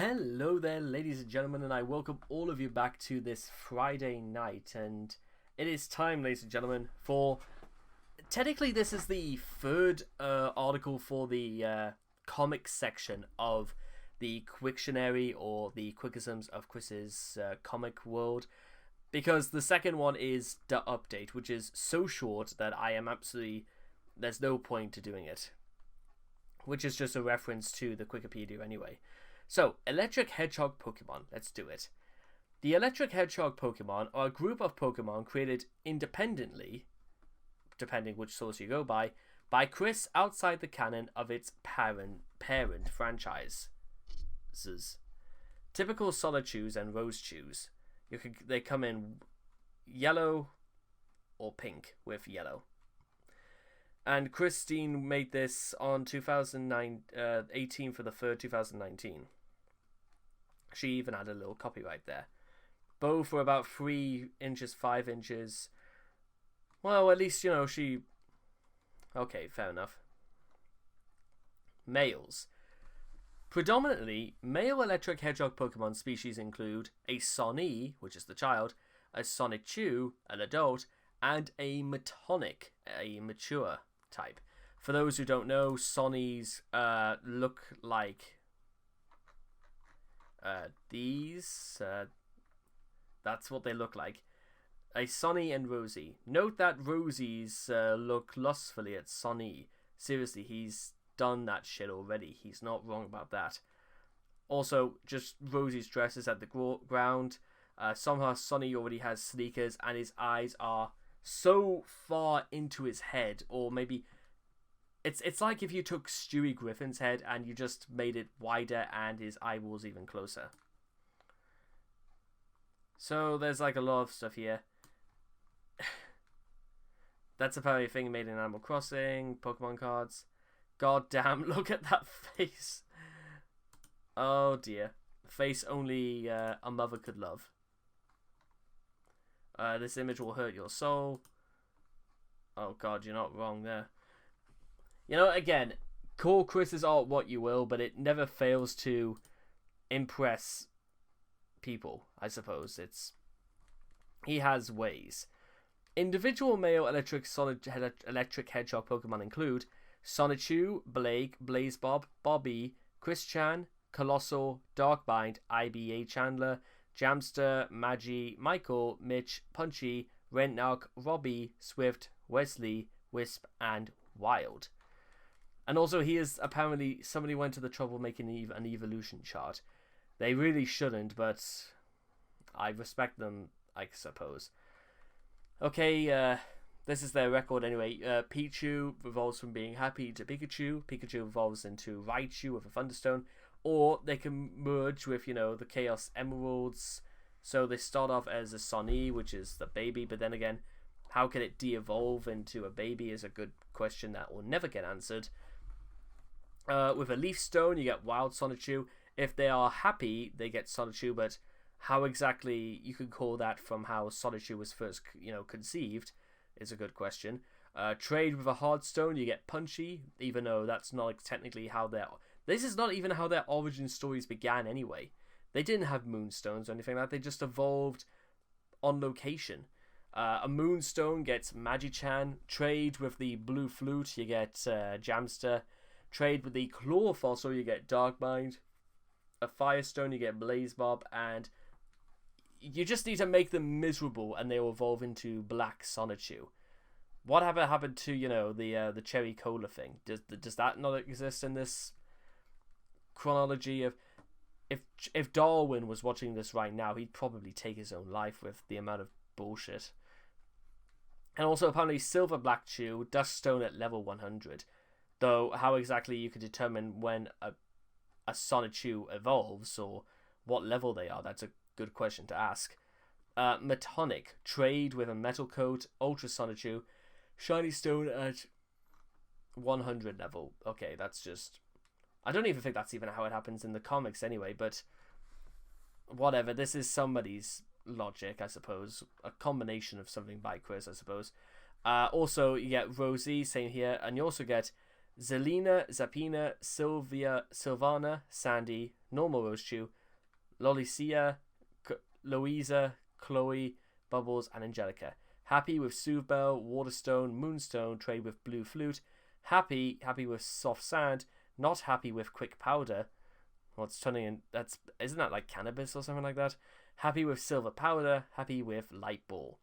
Hello there, ladies and gentlemen, and I welcome all of you back to this Friday night. And it is time, ladies and gentlemen, for... Technically, this is the third article for the comics section of the Quictionary, or the Cwcisms of Chris's comic world. Because the second one is the update, which is so short that I am absolutely... There's no point to doing it. Which is just a reference to the Wikipedia anyway. So, Electric Hedgehog Pokemon. Let's do it. The Electric Hedgehog Pokemon are a group of Pokemon created independently, depending which source you go by Chris outside the canon of its parent franchises. Typical Sonichews and Rosechews. They come in yellow or pink with yellow. And Christine made this on 2018 for the 3rd, 2019. She even had a little copyright there. Both were about 3 inches, 5 inches. Well, at least, you know, she... Okay, fair enough. Males. Predominantly, male electric hedgehog Pokemon species include a Sony, which is the child, a Sonichu, an adult, and a Metonic, a mature type. For those who don't know, Sonys look like these. That's what they look like. A Sonny and Rosie. Note that Rosie's look lustfully at Sonny. Seriously, he's done that shit already. He's not wrong about that. Also, just Rosie's dress is at the ground. Somehow Sonny already has sneakers and his eyes are so far into his head, or maybe it's like if you took Stewie Griffin's head and you just made it wider and his eyeballs even closer. So there's like a lot of stuff here. That's apparently a thing made in Animal Crossing, Pokemon cards. God damn, look at that face. Oh dear. Face only a mother could love. This image will hurt your soul. Oh god, you're not wrong there. You know, again, call Chris's art what you will, but it never fails to impress people, I suppose. He has ways. Individual male electric hedgehog Pokemon include Sonichu, Blake, Blazebob, Bobby, Chris-chan, Colossal, Darkbind, IBA Chandler, Jamster, Magi, Michael, Mitch, Punchy, Rentnark, Robbie, Swift, Wesley, Wisp, and Wild. And also, he is apparently... Somebody went to the trouble making an evolution chart. They really shouldn't, but I respect them, I suppose. Okay, this is their record anyway. Pichu evolves from being happy to Pikachu. Pikachu evolves into Raichu with a Thunderstone. Or they can merge with, you know, the Chaos Emeralds. So they start off as a Sonny, which is the baby. But then again, how can it de-evolve into a baby is a good question that will never get answered. With a Leaf Stone, you get Wild Sonichu. If they are happy, they get Sonichu. But how exactly you could call that from how Sonichu was first, you know, conceived is a good question. Trade with a Hard Stone, you get Punchy. Even though that's not technically how they're... This is not even how their origin stories began anyway. They didn't have Moonstones or anything like that. They just evolved on location. A Moonstone gets Magichan. Trade with the Blue Flute, you get Jamster. Trade with the Claw Fossil, you get Darkbind. A Firestone, you get Blazebob. And you just need to make them miserable and they will evolve into Black Sonichu. What happened to, you know, the Cherry Cola thing? Does that not exist in this chronology of... If Darwin was watching this right now, he'd probably take his own life with the amount of bullshit. And also apparently Silver Black Chew, Duststone at level 100. Though how exactly you could determine when a Sonichu evolves or what level they are, that's a good question to ask. Metonic, trade with a Metal Coat, Ultra Sonichu, Shiny Stone at 100 level. Okay, that's just... I don't even think that's even how it happens in the comics anyway, but whatever. This is somebody's logic, I suppose. A combination of something by Chris, I suppose. Also, you get Rosie, same here, and you also get Zelina, Zapina, Sylvia, Sylvana, Sandy, Normal Rosechew, Lolicia, Louisa, Chloe, Bubbles, and Angelica. Happy with Sootbell, Waterstone, Moonstone, trade with Blue Flute. Happy with Soft Sand. Not happy with Quick Powder. What's turning in? Isn't that like cannabis or something like that? Happy with Silver Powder. Happy with Light Ball.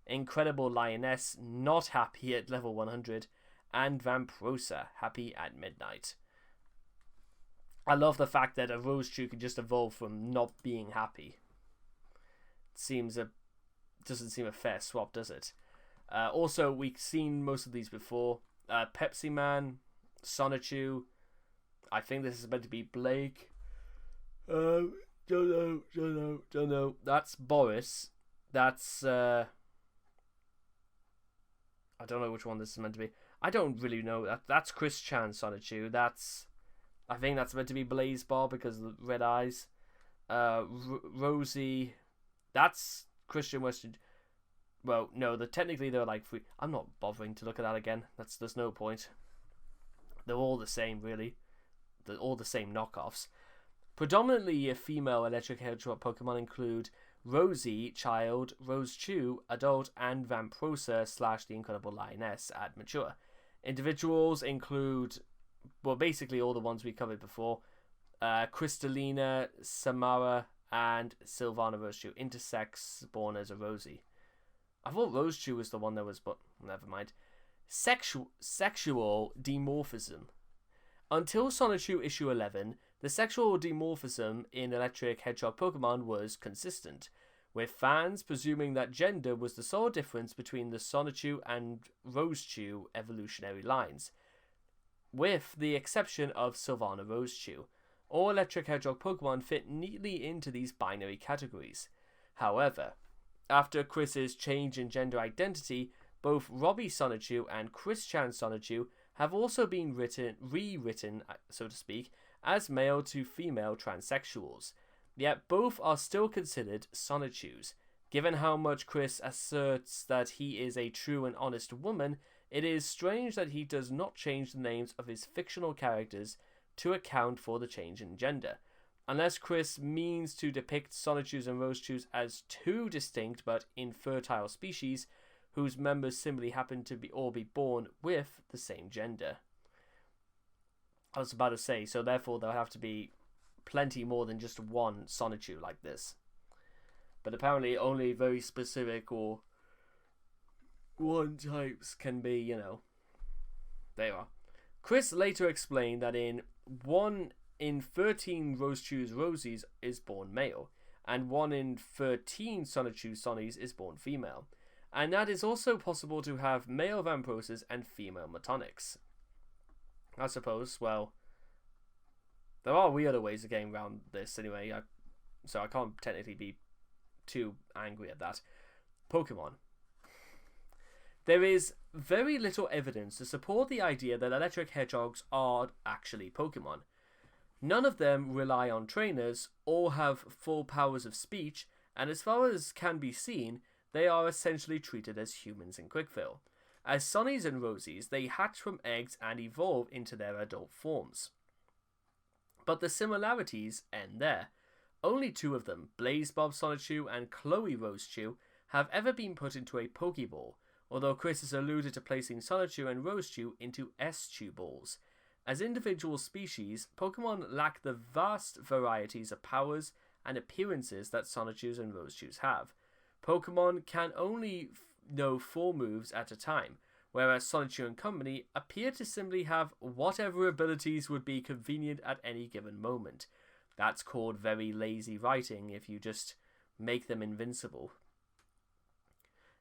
Incredible Lioness. Not happy at level 100. And Vamprosa. Happy at midnight. I love the fact that a Rosechew can just evolve from not being happy. Doesn't seem a fair swap, does it? Also, we've seen most of these before. Pepsi Man, Sonichu. I think this is meant to be Blake. Don't know. That's Boris. That's I don't know which one this is meant to be. I don't really know. That's Chris Chan Sonichu. I think that's meant to be Blaze Bar because of the red eyes. Rosie. That's Christian Western. Well, no, technically they're like free. I'm not bothering to look at that again. There's no point. They're all the same, really. They're all the same knockoffs. Predominantly female electric hedgehog Pokemon include Rosie, Child, Rosechew, Adult, and Vamprosa / the Incredible Lioness at mature. Individuals include, well, basically all the ones we covered before. Crystalina, Samara, and Sylvana Rosechew. Intersex, born as a Rosie. I thought Rosechew was the one that was, but never mind. Sexual dimorphism. Until Sonichu issue 11, the sexual dimorphism in electric hedgehog Pokemon was consistent, with fans presuming that gender was the sole difference between the Sonichu and Rosechew evolutionary lines, with the exception of Sylvana Rosechew. All electric hedgehog Pokemon fit neatly into these binary categories. However, after Chris's change in gender identity, both Robbie Sonichu and Chris Chan Sonichu have also been rewritten, so to speak, as male to female transsexuals. Yet both are still considered Sonichus. Given how much Chris asserts that he is a true and honest woman, it is strange that he does not change the names of his fictional characters to account for the change in gender. Unless Chris means to depict Sonichus and Rosechews as two distinct but infertile species, whose members simply happen to be born with the same gender. I was about to say, so therefore there'll have to be plenty more than just one Sonichu like this. But apparently only very specific or one types can be, there you are. Chris later explained that in 1 in 13 Rosechews Rosies is born male, and 1 in 13 Sonichu Sonnies is born female. And that is also possible to have male Vamprosas and female Metonics. I suppose, well, there are weirder ways of getting around this anyway, so I can't technically be too angry at that. Pokemon. There is very little evidence to support the idea that electric hedgehogs are actually Pokemon. None of them rely on trainers or have full powers of speech, and as far as can be seen, they are essentially treated as humans in Quickville. As Sonnies and Rosies, they hatch from eggs and evolve into their adult forms. But the similarities end there. Only 2 of them, Blazebob Sonichu and Chloe Rosechew, have ever been put into a Pokeball, although Chris has alluded to placing Sonichu and Rosechew into S-Chew balls. As individual species, Pokemon lack the vast varieties of powers and appearances that Sonichus and Rosechews have. Pokemon can only know 4 moves at a time, whereas Sonichu and company appear to simply have whatever abilities would be convenient at any given moment. That's called very lazy writing if you just make them invincible.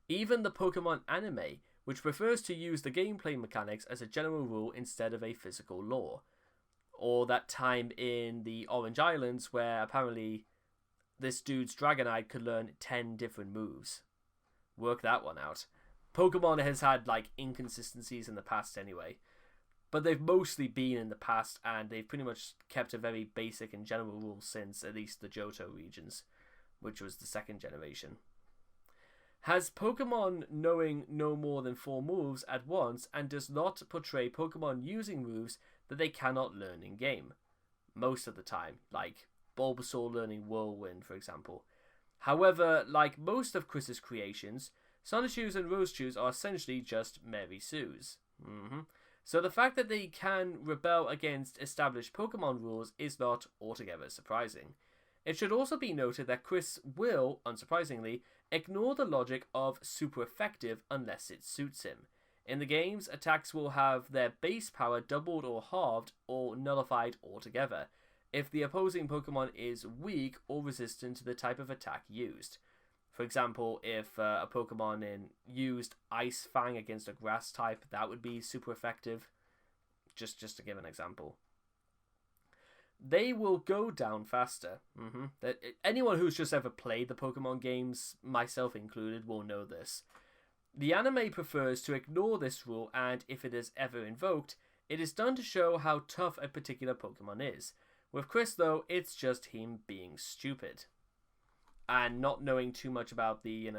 Even the Pokemon anime, which prefers to use the gameplay mechanics as a general rule instead of a physical law. Or that time in the Orange Islands where apparently this dude's Dragonite could learn 10 different moves. Work that one out. Pokemon has had inconsistencies in the past anyway, but they've mostly been in the past, and they've pretty much kept a very basic and general rule since at least the Johto regions, which was the 2nd generation. Has Pokemon knowing no more than 4 moves at once and does not portray Pokemon using moves that they cannot learn in game. Most of the time, like Bulbasaur learning Whirlwind, for example. However, like most of Chris's creations, Sonichu's and Rosechu's are essentially just Mary Sue's. So the fact that they can rebel against established Pokemon rules is not altogether surprising. It should also be noted that Chris will, unsurprisingly, ignore the logic of super effective unless it suits him. In the games, attacks will have their base power doubled or halved or nullified altogether if the opposing Pokemon is weak or resistant to the type of attack used. For example, if a Pokemon used Ice Fang against a grass type, that would be super effective. Just to give an example. They will go down faster. Anyone who's just ever played the Pokemon games, myself included, will know this. The anime prefers to ignore this rule, and if it is ever invoked, it is done to show how tough a particular Pokemon is. With Chris, though, it's just him being stupid. And not knowing too much about the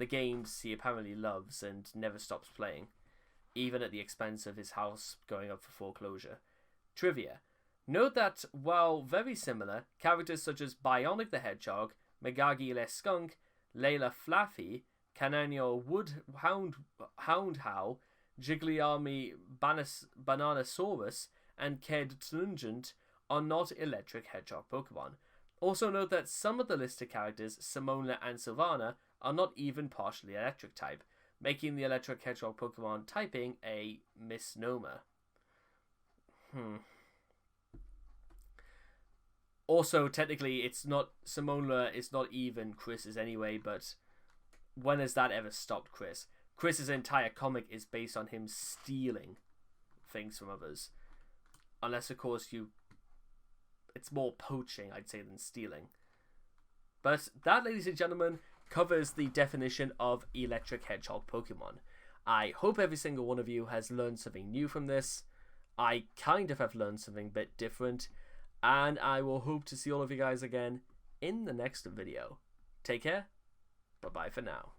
games he apparently loves and never stops playing, even at the expense of his house going up for foreclosure. Trivia. Note that, while very similar, characters such as Bionic the Hedgehog, Megagi Le Skunk, Layla Flaffy, Cananio Houndhow, Jigglyarmy Bananasaurus, and Ked Tungent are not electric hedgehog Pokemon. Also note that some of the listed characters, Simona and Sylvana, are not even partially electric type, making the electric hedgehog Pokemon typing a misnomer. Also, technically, it's not Simona is not even Chris's anyway, but when has that ever stopped Chris? Chris's entire comic is based on him stealing things from others. Unless, of course, it's more poaching, I'd say, than stealing. But that, ladies and gentlemen, covers the definition of electric hedgehog Pokemon. I hope every single one of you has learned something new from this. I kind of have learned something a bit different. And I will hope to see all of you guys again in the next video. Take care. Bye-bye for now.